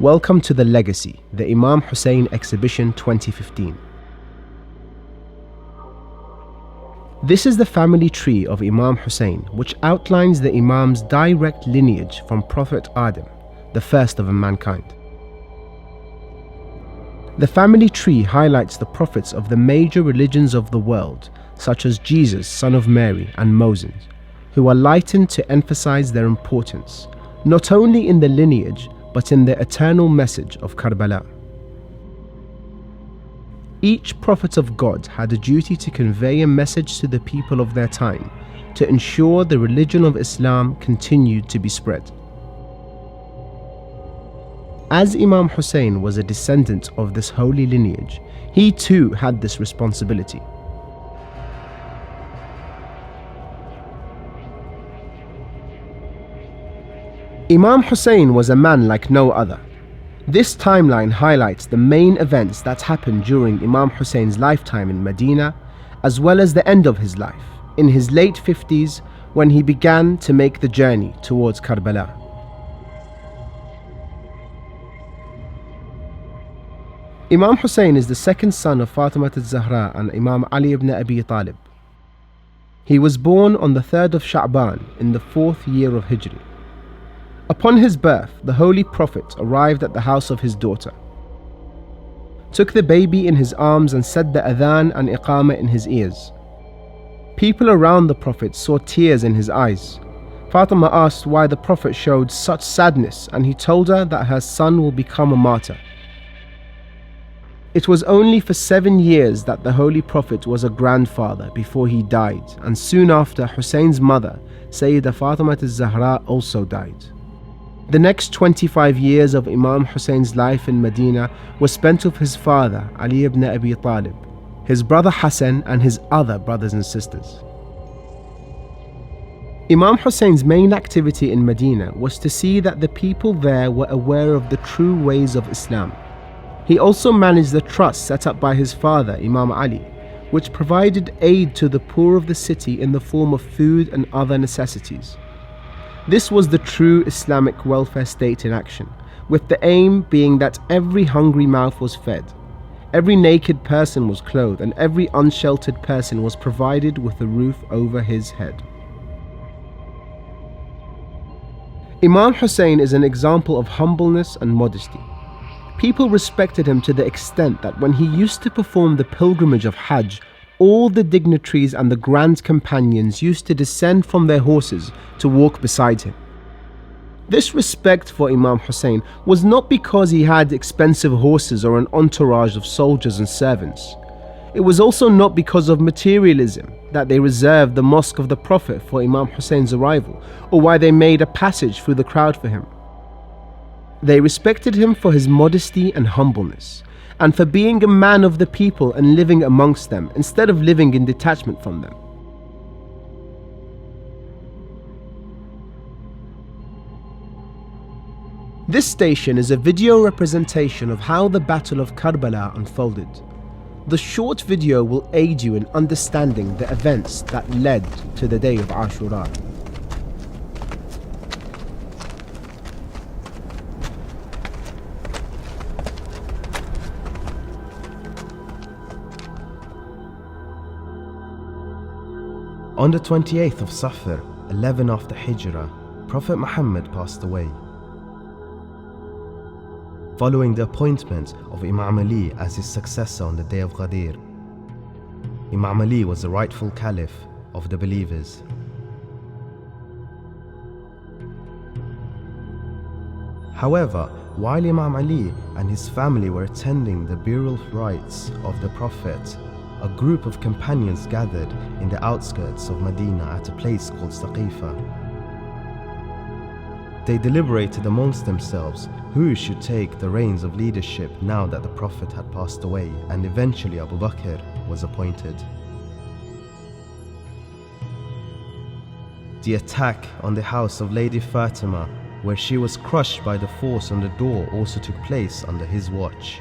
Welcome to The Legacy, the Imam Hussain Exhibition 2015. This is the family tree of Imam Hussain, which outlines the Imam's direct lineage from Prophet Adam, the first of mankind. The family tree highlights the prophets of the major religions of the world, such as Jesus, son of Mary, and Moses, who are lightened to emphasize their importance, not only in the lineage, but in the eternal message of Karbala. Each prophet of God had a duty to convey a message to the people of their time to ensure the religion of Islam continued to be spread. As Imam Hussain was a descendant of this holy lineage, he too had this responsibility. Imam Hussain was a man like no other. This timeline highlights the main events that happened during Imam Hussein's lifetime in Medina, as well as the end of his life, in his late 50s, when he began to make the journey towards Karbala. Imam Hussain is the second son of Fatima al-Zahra and Imam Ali ibn Abi Talib. He was born on the 3rd of Sha'ban in the 4th year of Hijri. Upon his birth, the Holy Prophet arrived at the house of his daughter, took the baby in his arms and said the adhan and iqamah in his ears. People around the Prophet saw tears in his eyes. Fatima asked why the Prophet showed such sadness, and he told her that her son will become a martyr. It was only for 7 years that the Holy Prophet was a grandfather before he died, and soon after, Hussein's mother, Sayyidah Fatima al-Zahra, also died. The next 25 years of Imam Hussein's life in Medina was spent with his father, Ali ibn Abi Talib, his brother Hassan, and his other brothers and sisters. Imam Hussein's main activity in Medina was to see that the people there were aware of the true ways of Islam. He also managed the trust set up by his father, Imam Ali, which provided aid to the poor of the city in the form of food and other necessities. This was the true Islamic welfare state in action, with the aim being that every hungry mouth was fed, every naked person was clothed, and every unsheltered person was provided with a roof over his head. Imam Hussain is an example of humbleness and modesty. People respected him to the extent that when he used to perform the pilgrimage of Hajj, all the dignitaries and the grand companions used to descend from their horses to walk beside him. This respect for Imam Hussain was not because he had expensive horses or an entourage of soldiers and servants. It was also not because of materialism that they reserved the Mosque of the Prophet for Imam Hussein's arrival, or why they made a passage through the crowd for him. They respected him for his modesty and humbleness, and for being a man of the people and living amongst them instead of living in detachment from them. This station is a video representation of how the Battle of Karbala unfolded. The short video will aid you in understanding the events that led to the day of Ashura. On the 28th of Safar, 11 after Hijrah, Prophet Muhammad passed away. Following the appointment of Imam Ali as his successor on the day of Ghadir, Imam Ali was the rightful caliph of the believers. However, while Imam Ali and his family were attending the burial rites of the Prophet, a group of companions gathered in the outskirts of Medina at a place called Saqifa. They deliberated amongst themselves who should take the reins of leadership now that the Prophet had passed away, and eventually Abu Bakr was appointed. The attack on the house of Lady Fatima, where she was crushed by the force on the door, also took place under his watch.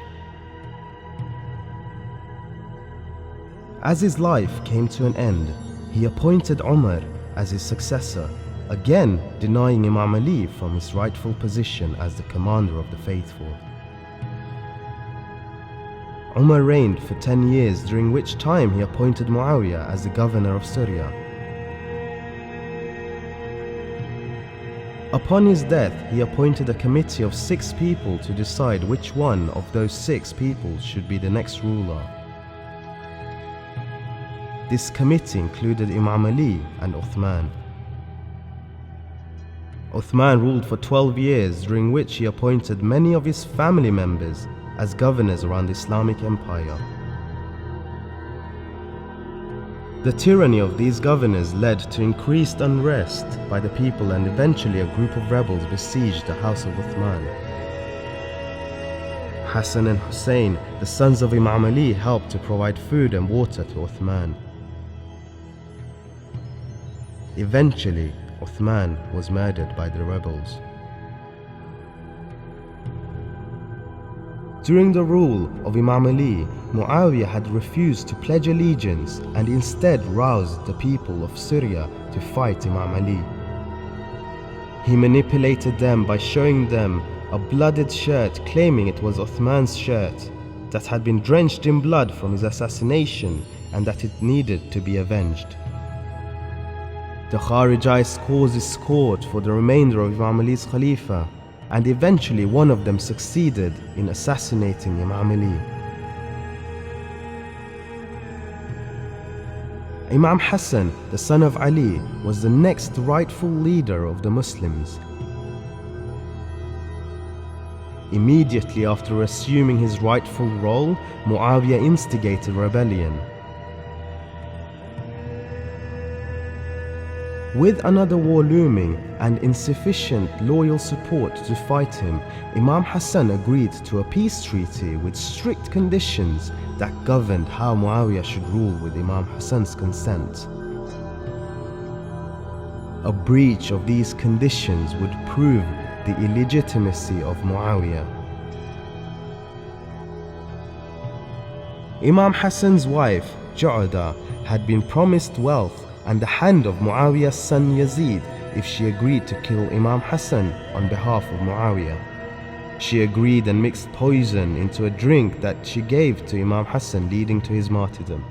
As his life came to an end, he appointed Umar as his successor, again denying Imam Ali from his rightful position as the commander of the faithful. Umar reigned for 10 years, during which time he appointed Muawiyah as the governor of Syria. Upon his death, he appointed a committee of 6 people to decide which one of those 6 people should be the next ruler. This committee included Imam Ali and Uthman. Uthman ruled for 12 years, during which he appointed many of his family members as governors around the Islamic Empire. The tyranny of these governors led to increased unrest by the people, and eventually a group of rebels besieged the house of Uthman. Hassan and Hussein, the sons of Imam Ali, helped to provide food and water to Uthman. Eventually, Uthman was murdered by the rebels. During the rule of Imam Ali, Muawiyah had refused to pledge allegiance and instead roused the people of Syria to fight Imam Ali. He manipulated them by showing them a blooded shirt, claiming it was Uthman's shirt that had been drenched in blood from his assassination and that it needed to be avenged. The Kharijites caused discord for the remainder of Imam Ali's Khalifa, and eventually one of them succeeded in assassinating Imam Ali. Imam Hassan, the son of Ali, was the next rightful leader of the Muslims. Immediately after assuming his rightful role, Muawiyah instigated rebellion. With another war looming and insufficient loyal support to fight him, Imam Hassan agreed to a peace treaty with strict conditions that governed how Muawiyah should rule with Imam Hassan's consent. A breach of these conditions would prove the illegitimacy of Muawiyah. Imam Hassan's wife, Ja'ada, had been promised wealth and the hand of Muawiyah's son Yazid if she agreed to kill Imam Hassan on behalf of Muawiyah. She agreed and mixed poison into a drink that she gave to Imam Hassan, leading to his martyrdom.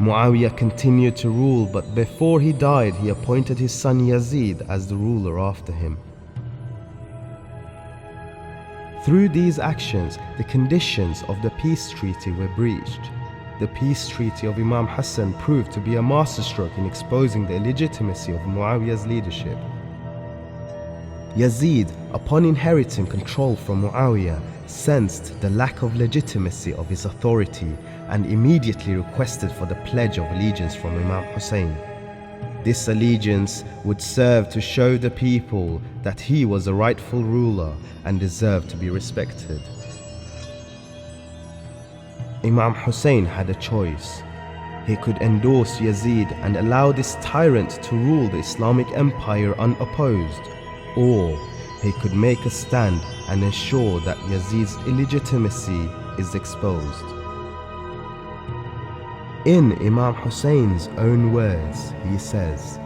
Muawiyah continued to rule, but before he died, he appointed his son Yazid as the ruler after him. Through these actions, the conditions of the peace treaty were breached. The peace treaty of Imam Hassan proved to be a masterstroke in exposing the illegitimacy of Muawiyah's leadership. Yazid, upon inheriting control from Muawiyah, sensed the lack of legitimacy of his authority and immediately requested for the pledge of allegiance from Imam Hussein. This allegiance would serve to show the people that he was a rightful ruler and deserved to be respected. Imam Hussein had a choice. He could endorse Yazid and allow this tyrant to rule the Islamic Empire unopposed, or he could make a stand and ensure that Yazid's illegitimacy is exposed. In Imam Hussein's own words, he says,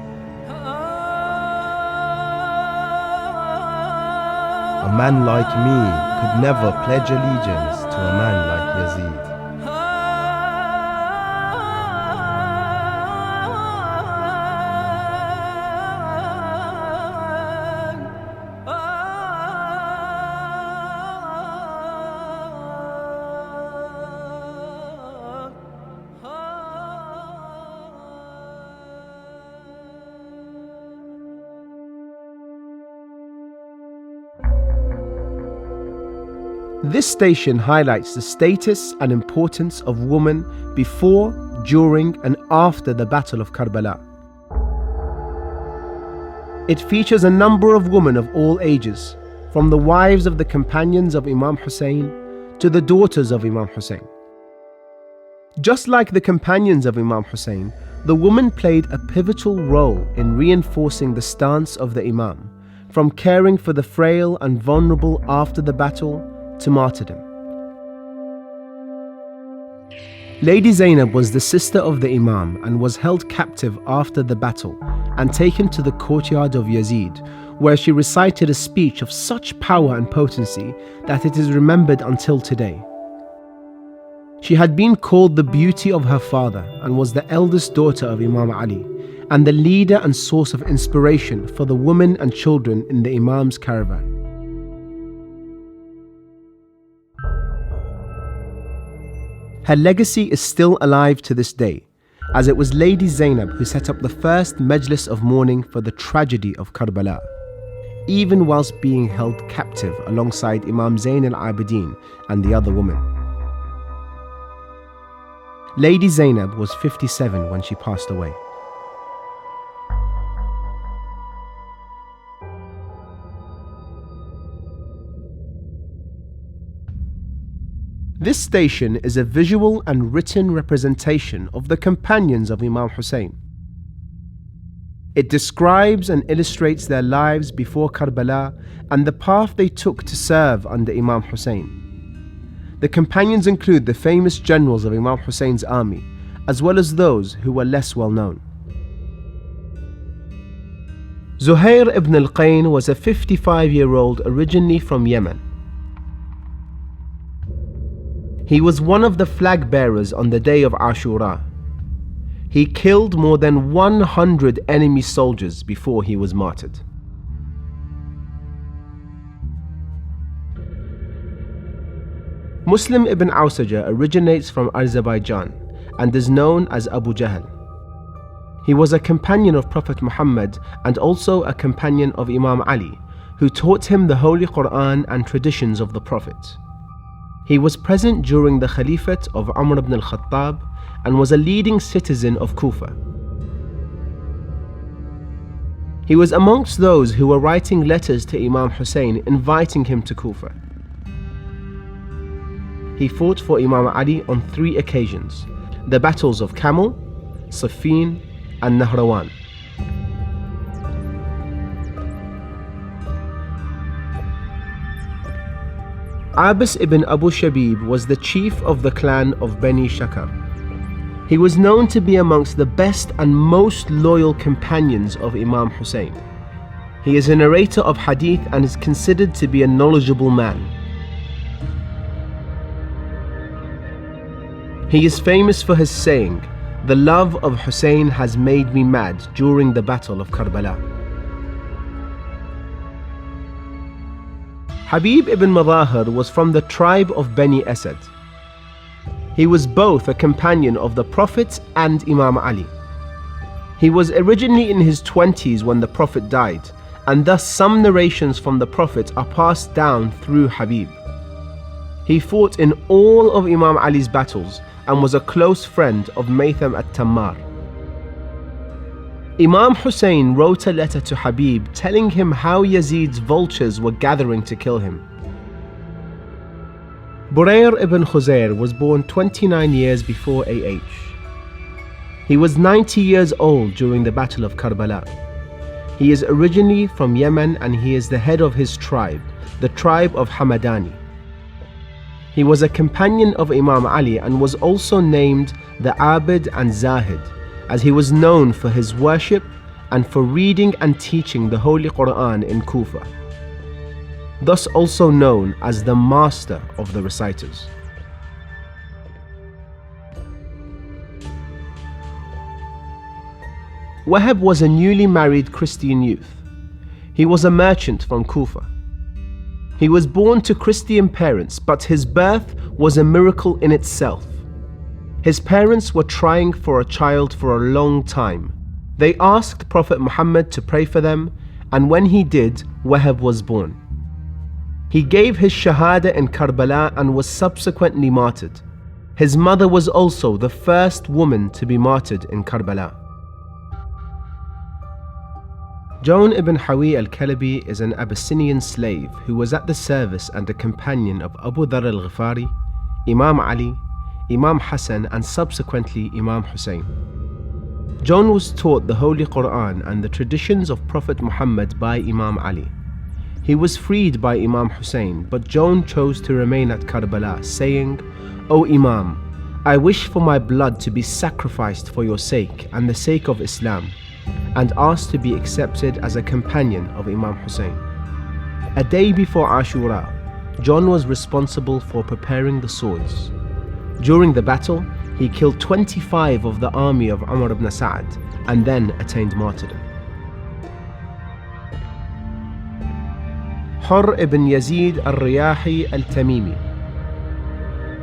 "A man like me could never pledge allegiance to a man like Yazid." This station highlights the status and importance of women before, during, and after the Battle of Karbala. It features a number of women of all ages, from the wives of the companions of Imam Hussein to the daughters of Imam Hussein. Just like the companions of Imam Hussein, the woman played a pivotal role in reinforcing the stance of the Imam, from caring for the frail and vulnerable after the battle to martyrdom. Lady Zainab was the sister of the Imam and was held captive after the battle and taken to the courtyard of Yazid, where she recited a speech of such power and potency that it is remembered until today. She had been called the beauty of her father and was the eldest daughter of Imam Ali and the leader and source of inspiration for the women and children in the Imam's caravan. Her legacy is still alive to this day, as it was Lady Zainab who set up the first majlis of mourning for the tragedy of Karbala, even whilst being held captive alongside Imam Zain al-Abidin and the other women. Lady Zainab was 57 when she passed away. This station is a visual and written representation of the companions of Imam Hussein. It describes and illustrates their lives before Karbala and the path they took to serve under Imam Hussein. The companions include the famous generals of Imam Hussein's army, as well as those who were less well known. Zuhair ibn al-Qayn was a 55-year-old originally from Yemen. He was one of the flag bearers on the day of Ashura. He killed more than 100 enemy soldiers before he was martyred. Muslim ibn Awsaja originates from Azerbaijan and is known as Abu Jahl. He was a companion of Prophet Muhammad and also a companion of Imam Ali, who taught him the Holy Quran and traditions of the Prophet. He was present during the Caliphate of Umar ibn al-Khattab and was a leading citizen of Kufa. He was amongst those who were writing letters to Imam Hussein inviting him to Kufa. He fought for Imam Ali on 3 occasions: the battles of Camel, Siffin, and Nahrawan. Abbas ibn Abu Shabib was the chief of the clan of Bani Shakar. He was known to be amongst the best and most loyal companions of Imam Hussein. He is a narrator of hadith and is considered to be a knowledgeable man. He is famous for his saying, "The love of Hussein has made me mad," during the battle of Karbala. Habib ibn Madahir was from the tribe of Bani Asad. He was both a companion of the Prophet and Imam Ali. He was originally in his 20s when the Prophet died, and thus some narrations from the Prophet are passed down through Habib. He fought in all of Imam Ali's battles and was a close friend of Maytham at-Tammar. Imam Hussein wrote a letter to Habib telling him how Yazid's vultures were gathering to kill him. Burayr ibn Khuzair was born 29 years before AH. He was 90 years old during the Battle of Karbala. He is originally from Yemen and he is the head of his tribe, the tribe of Hamadani. He was a companion of Imam Ali and was also named the Abid and Zahid, as he was known for his worship and for reading and teaching the Holy Quran in Kufa, thus also known as the master of the reciters. Wahab was a newly married Christian youth. He was a merchant from Kufa. He was born to Christian parents, but his birth was a miracle in itself. His parents were trying for a child for a long time. They asked Prophet Muhammad to pray for them, and when he did, Wahab was born. He gave his shahada in Karbala and was subsequently martyred. His mother was also the first woman to be martyred in Karbala. Joan ibn Hawi al-Kalabi is an Abyssinian slave who was at the service and a companion of Abu Dharr al-Ghifari, Imam Ali, Imam Hassan, and subsequently Imam Hussein. Joan was taught the Holy Quran and the traditions of Prophet Muhammad by Imam Ali. He was freed by Imam Hussein, but Joan chose to remain at Karbala, saying, "O Imam, I wish for my blood to be sacrificed for your sake and the sake of Islam, and asked to be accepted as a companion of Imam Hussein. A day before Ashura, John was responsible for preparing the swords. During the battle, he killed 25 of the army of Umar ibn Sa'd and then attained martyrdom. Hurr ibn Yazid al-Riyahi al-Tamimi.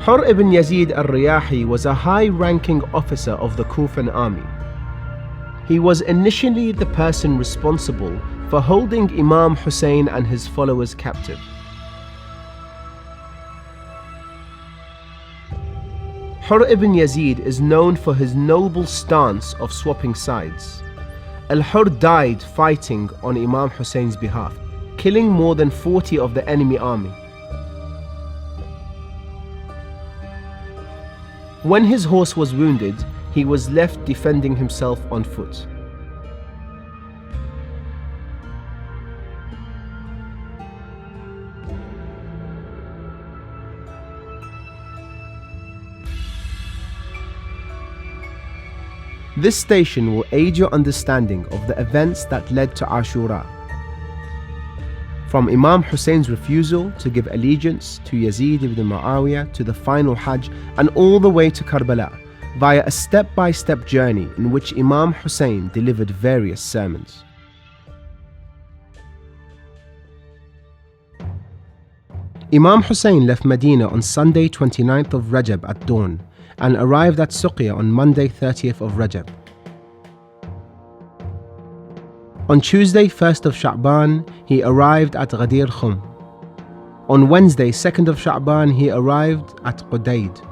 Hurr ibn Yazid al-Riyahi was a high-ranking officer of the Kufan army. He was initially the person responsible for holding Imam Hussein and his followers captive. Hurr ibn Yazid is known for his noble stance of swapping sides. Al-Hurr died fighting on Imam Hussein's behalf, killing more than 40 of the enemy army. When his horse was wounded, he was left defending himself on foot. This station will aid your understanding of the events that led to Ashura. From Imam Hussein's refusal to give allegiance to Yazid ibn Muawiyah to the final Hajj and all the way to Karbala, via a step-by-step journey in which Imam Hussein delivered various sermons. Imam Hussein left Medina on Sunday 29th of Rajab at dawn and arrived at Suqya on Monday 30th of Rajab. On Tuesday 1st of Sha'ban, he arrived at Ghadir Khum. On Wednesday 2nd of Sha'ban, he arrived at Qudayd.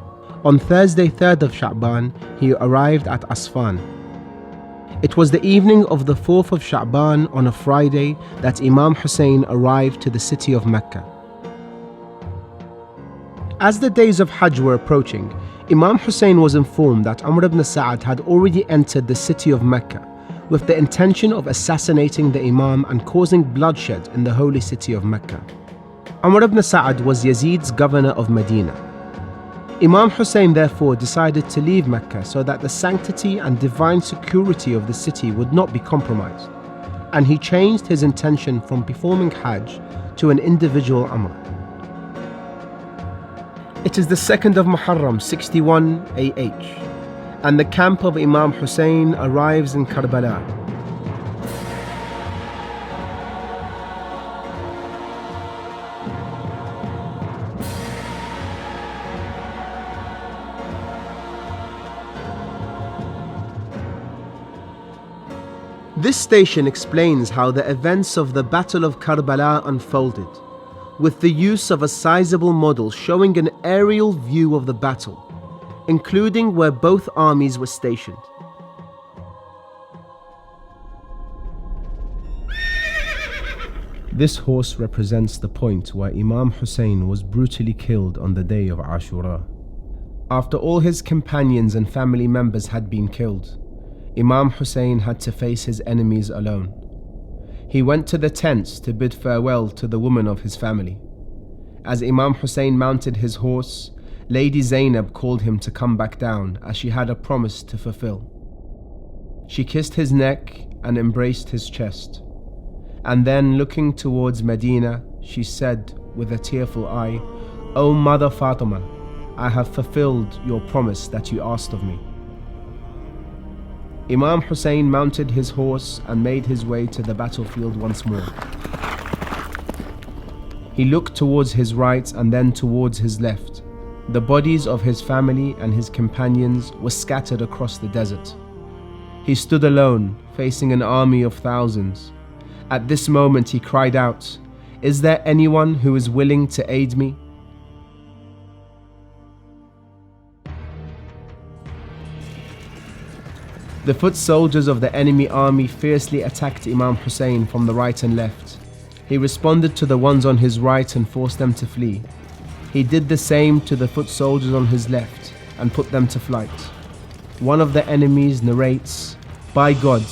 On Thursday 3rd of Sha'ban, he arrived at Asfan. It was the evening of the 4th of Sha'ban on a Friday that Imam Hussein arrived to the city of Mecca. As the days of Hajj were approaching, Imam Hussein was informed that Umar ibn Sa'd had already entered the city of Mecca with the intention of assassinating the Imam and causing bloodshed in the holy city of Mecca. Umar ibn Sa'd was Yazid's governor of Medina. Imam Hussein therefore decided to leave Mecca so that the sanctity and divine security of the city would not be compromised, and he changed his intention from performing Hajj to an individual Umrah. It is the 2nd of Muharram 61 AH, and the camp of Imam Hussein arrives in Karbala. This station explains how the events of the Battle of Karbala unfolded, with the use of a sizable model showing an aerial view of the battle, including where both armies were stationed. This horse represents the point where Imam Hussein was brutally killed on the day of Ashura. After all his companions and family members had been killed, Imam Hussein had to face his enemies alone. He went to the tents to bid farewell to the women of his family. As Imam Hussein mounted his horse, Lady Zainab called him to come back down as she had a promise to fulfill. She kissed his neck and embraced his chest. And then looking towards Medina, she said with a tearful eye, "O Mother Fatima, I have fulfilled your promise that you asked of me." Imam Hussein mounted his horse and made his way to the battlefield once more. He looked towards his right and then towards his left. The bodies of his family and his companions were scattered across the desert. He stood alone, facing an army of thousands. At this moment he cried out, "Is there anyone who is willing to aid me?" The foot soldiers of the enemy army fiercely attacked Imam Hussein from the right and left. He responded to the ones on his right and forced them to flee. He did the same to the foot soldiers on his left and put them to flight. One of the enemies narrates, "By God,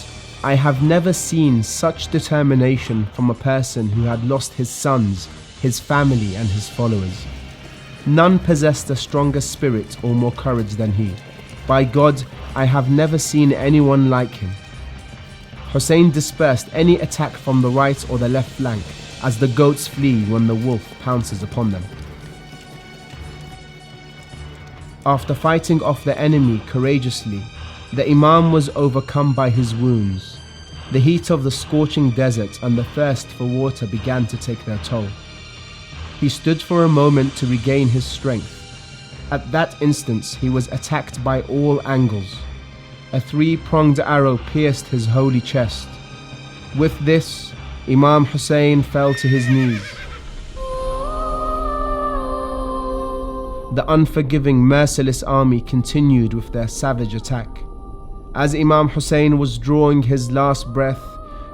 I have never seen such determination from a person who had lost his sons, his family and his followers. None possessed a stronger spirit or more courage than he. By God, I have never seen anyone like him. Hussein dispersed any attack from the right or the left flank, as the goats flee when the wolf pounces upon them. After fighting off the enemy courageously, the Imam was overcome by his wounds. The heat of the scorching desert and the thirst for water began to take their toll. He stood for a moment to regain his strength. At that instant, he was attacked by all angles. A three-pronged arrow pierced his holy chest. With this, Imam Hussein fell to his knees. The unforgiving, merciless army continued with their savage attack. As Imam Hussein was drawing his last breath,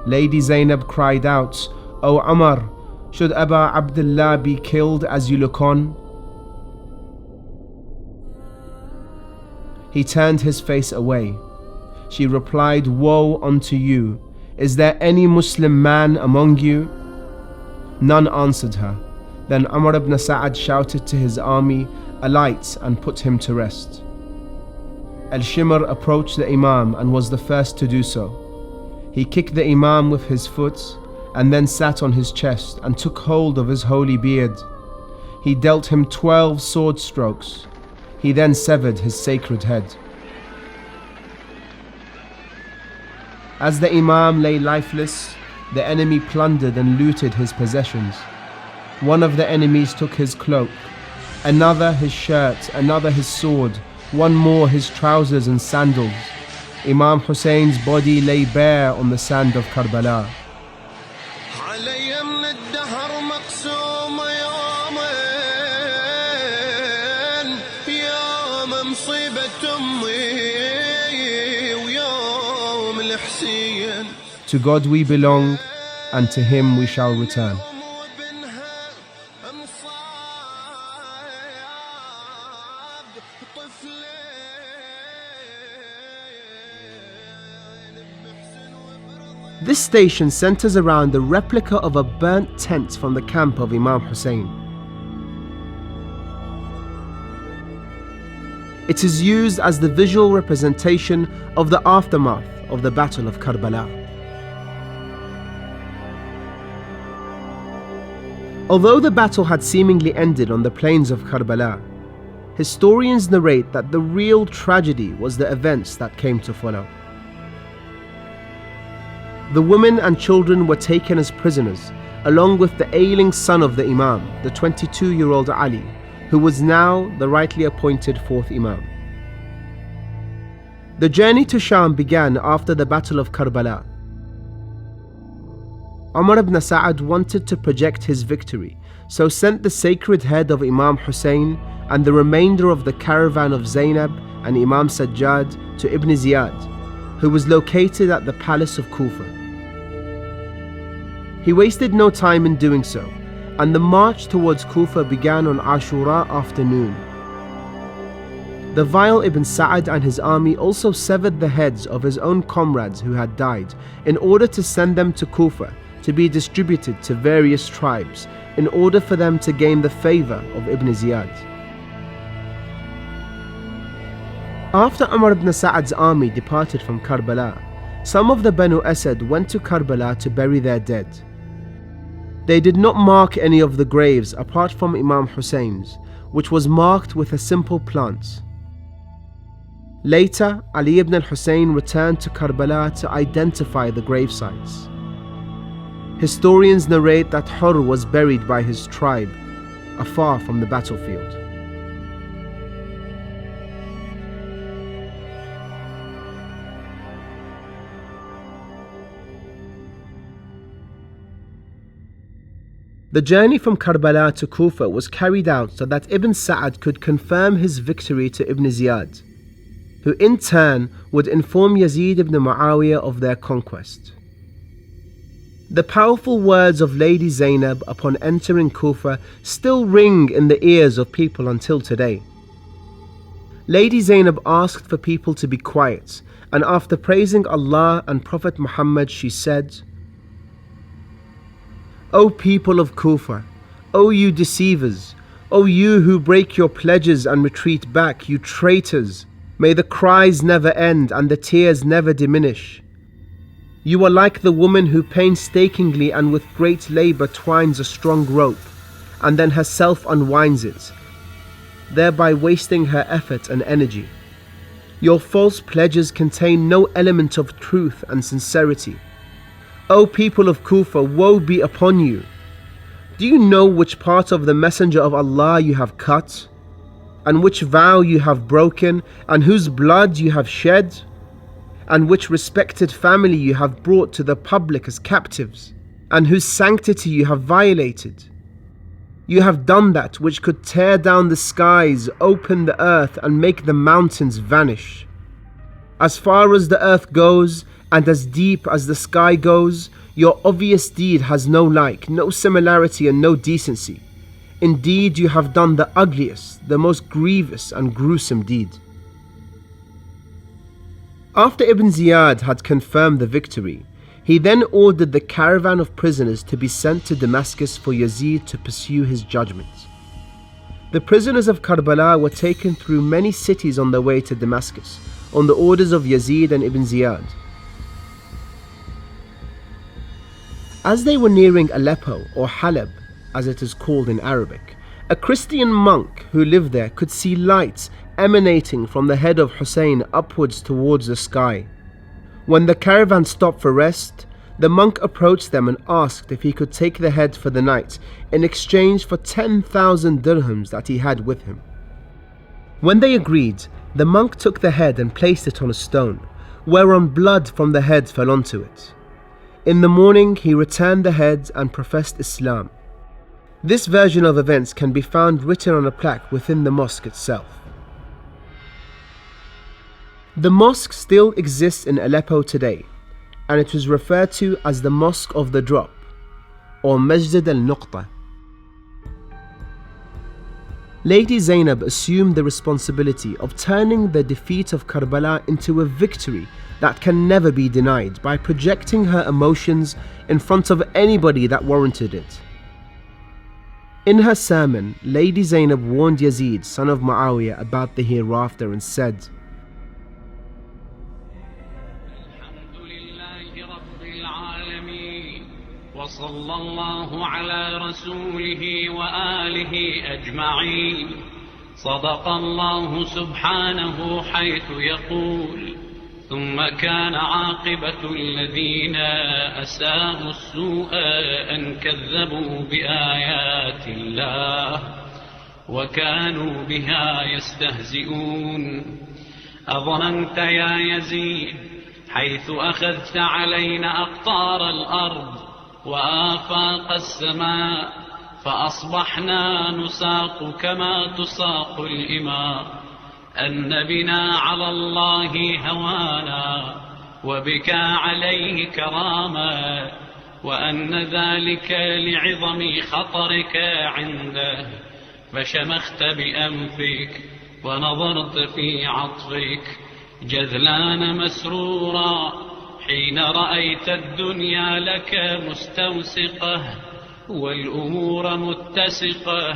Lady Zainab cried out, "O Umar, should Abu Abdullah be killed as you look on?" He turned his face away. She replied, "Woe unto you! Is there any Muslim man among you?" None answered her. Then Umar ibn Sa'ad shouted to his army, "Alight and put him to rest." Al-Shimr approached the Imam and was the first to do so. He kicked the Imam with his foot and then sat on his chest and took hold of his holy beard. He dealt him 12 sword strokes. He then severed his sacred head. As the Imam lay lifeless, the enemy plundered and looted his possessions. One of the enemies took his cloak, another his shirt, another his sword, one more his trousers and sandals. Imam Hussein's body lay bare on the sand of Karbala. To God we belong, and to Him we shall return. This station centers around the replica of a burnt tent from the camp of Imam Hussein. It is used as the visual representation of the aftermath of the Battle of Karbala. Although the battle had seemingly ended on the plains of Karbala, historians narrate that the real tragedy was the events that came to follow. The women and children were taken as prisoners, along with the ailing son of the Imam, the 22-year-old Ali, who was now the rightly appointed fourth Imam. The journey to Sham began after the Battle of Karbala. Umar ibn Sa'ad wanted to project his victory, so sent the sacred head of Imam Hussein and the remainder of the caravan of Zainab and Imam Sajjad to Ibn Ziyad, who was located at the palace of Kufa. He wasted no time in doing so, and the march towards Kufa began on Ashura afternoon. The vile Ibn Sa'ad and his army also severed the heads of his own comrades who had died in order to send them to Kufa to be distributed to various tribes in order for them to gain the favor of Ibn Ziyad. After Umar ibn Sa'ad's army departed from Karbala, some of the Banu Asad went to Karbala to bury their dead. They did not mark any of the graves apart from Imam Hussein's, which was marked with a simple plant. Later, Ali ibn al-Hussein returned to Karbala to identify the grave sites. Historians narrate that Hur was buried by his tribe, afar from the battlefield. The journey from Karbala to Kufa was carried out so that Ibn Sa'ad could confirm his victory to Ibn Ziyad, who in turn would inform Yazid ibn Muawiyah of their conquest. The powerful words of Lady Zainab upon entering Kufa still ring in the ears of people until today. Lady Zainab asked for people to be quiet, and after praising Allah and Prophet Muhammad, she said, "O people of Kufa, O you deceivers, O you who break your pledges and retreat back, you traitors, may the cries never end and the tears never diminish. You are like the woman who painstakingly and with great labor twines a strong rope, and then herself unwinds it, thereby wasting her effort and energy. Your false pledges contain no element of truth and sincerity. O people of Kufa, woe be upon you! Do you know which part of the Messenger of Allah you have cut, and which vow you have broken, and whose blood you have shed, and which respected family you have brought to the public as captives, and whose sanctity you have violated? You have done that which could tear down the skies, open the earth, and make the mountains vanish. As far as the earth goes, and as deep as the sky goes, your obvious deed has no like, no similarity, and no decency. Indeed, you have done the ugliest, the most grievous and gruesome deed. After Ibn Ziyad had confirmed the victory, he then ordered the caravan of prisoners to be sent to Damascus for Yazid to pursue his judgment. The prisoners of Karbala were taken through many cities on their way to Damascus, on the orders of Yazid and Ibn Ziyad. As they were nearing Aleppo, or Halab, as it is called in Arabic, a Christian monk who lived there could see lights emanating from the head of Hussein upwards towards the sky. When the caravan stopped for rest, the monk approached them and asked if he could take the head for the night in exchange for 10,000 dirhams that he had with him. When they agreed, the monk took the head and placed it on a stone, whereon blood from the head fell onto it. In the morning, he returned the head and professed Islam. This version of events can be found written on a plaque within the mosque itself. The mosque still exists in Aleppo today, and it was referred to as the Mosque of the Drop, or Masjid al-Nuqta. Lady Zainab assumed the responsibility of turning the defeat of Karbala into a victory that can never be denied by projecting her emotions in front of anybody that warranted it. In her sermon, Lady Zainab warned Yazid, son of Muawiyah, about the hereafter and said, وصلى الله على رسوله وآله أجمعين صدق الله سبحانه حيث يقول ثم كان عاقبة الذين أساءوا السوء أن كذبوا بآيات الله وكانوا بها يستهزئون أظننت يا يزيد حيث أخذت علينا أقطار الأرض وآفاق السماء فأصبحنا نساق كما تساق الإماء أن بنا على الله هوانا وبك عليه كرامة وأن ذلك لعظم خطرك عنده فشمخت بأنفك ونظرت في عطفك جذلان مسرورا حين رأيت الدنيا لك مستوسقة والأمور متسقة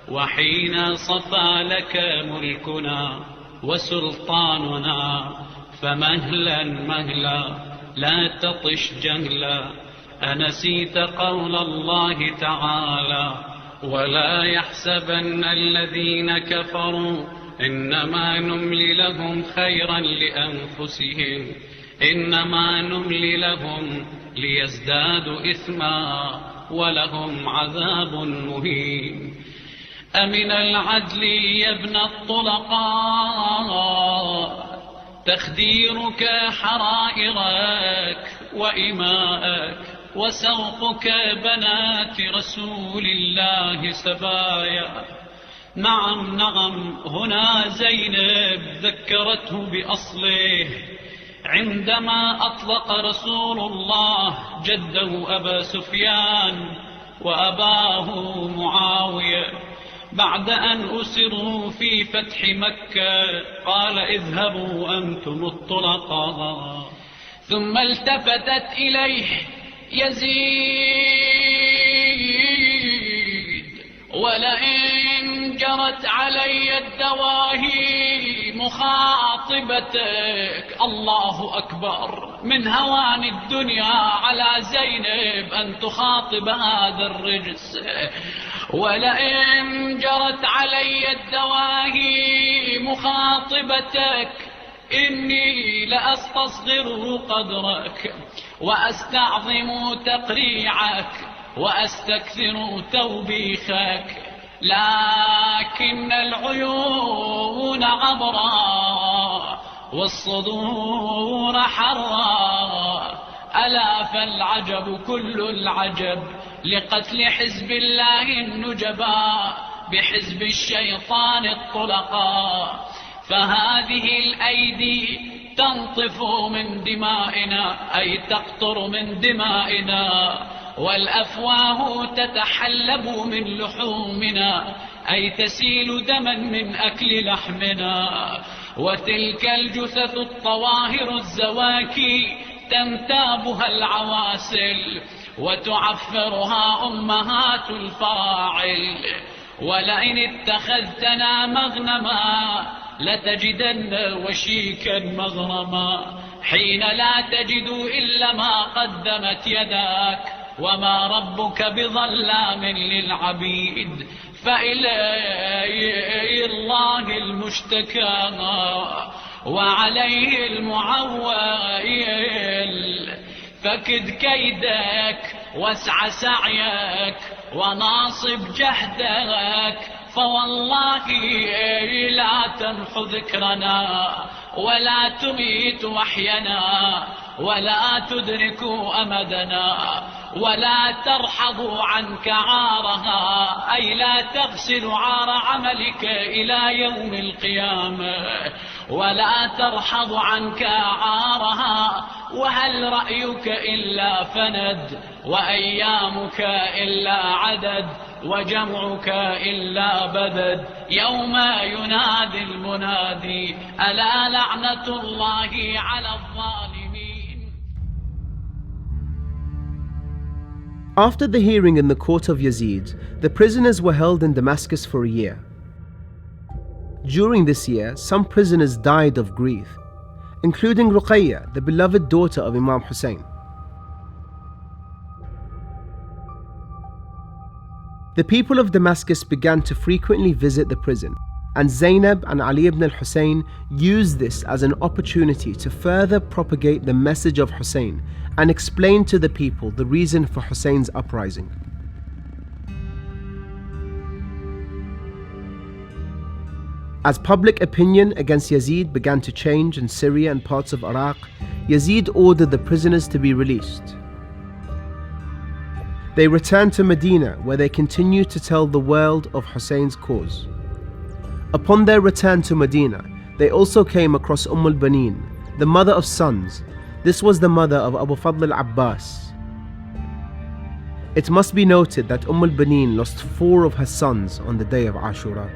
وحين صفى لك ملكنا وسلطاننا فمهلا مهلا لا تطش جهلا أنسيت قول الله تعالى ولا يحسبن الذين كفروا إنما نملي لهم خيرا لأنفسهم إنما نملي لهم ليزدادوا إثما ولهم عذاب مهين أمن العدل يا ابن الطلقاء تخديرك حرائرك وإماءك وسوقك بنات رسول الله سبايا نعم نعم هنا زينب ذكرته بأصله عندما أطلق رسول الله جده أبا سفيان وأباه معاوية بعد أن أسروا في فتح مكة قال اذهبوا أنتم الطلقاء ثم التفتت إليه يزيد ولئن جرت علي الدواهي مخاطبتك، الله أكبر، من هوان الدنيا على زينب أن تخاطب هذا الرجس. ولئن جرت علي الدواهي مخاطبتك إني لأستصغر قدرك وأستعظم تقريعك وأستكثر توبيخك، لكن العيون عبرا والصدور حرا، ألا فالعجب كل العجب لقتل حزب الله النجبا بحزب الشيطان الطلقا. فهذه الأيدي تنطف من دمائنا، أي تقطر من دمائنا، والأفواه تتحلب من لحومنا، أي تسيل دما من أكل لحمنا. وتلك الجثث الطواهر الزواكي تنتابها العواسل وتعفرها أمهات الفاعل. ولئن اتخذتنا مغنما لتجدن وشيكا مغرما، حين لا تجد إلا ما قدمت يداك، وما ربك بظلام للعبيد. فإلى الله المشتكى وعليه المعول، فكد كيدك واسع سعيك وناصب جهدك، فوالله لا تمحو ذكرنا ولا تميت وحينا ولا تدرك أمدنا، ولا ترحض عنك عارها، أي لا تغسل عار عملك إلى يوم القيامة، ولا ترحض عنك عارها. وهل رأيك إلا فند، وأيامك إلا عدد، وجمعك إلا بدد، يوم ينادي المنادي ألا لعنة الله على الظالمين. After the hearing in the court of Yazid, the prisoners were held in Damascus for a year. During this year, some prisoners died of grief, including Ruqayya, the beloved daughter of Imam Hussain. The people of Damascus began to frequently visit the prison, and Zainab and Ali ibn al-Hussein used this as an opportunity to further propagate the message of Hussein and explain to the people the reason for Hussein's uprising. As public opinion against Yazid began to change in Syria and parts of Iraq, Yazid ordered the prisoners to be released. They returned to Medina, where they continued to tell the world of Hussein's cause. Upon their return to Medina, they also came across al-Baneen, the mother of sons. This was the mother of Abu Fadl al-Abbas. It must be noted that al-Baneen lost 4 of her sons on the day of Ashura.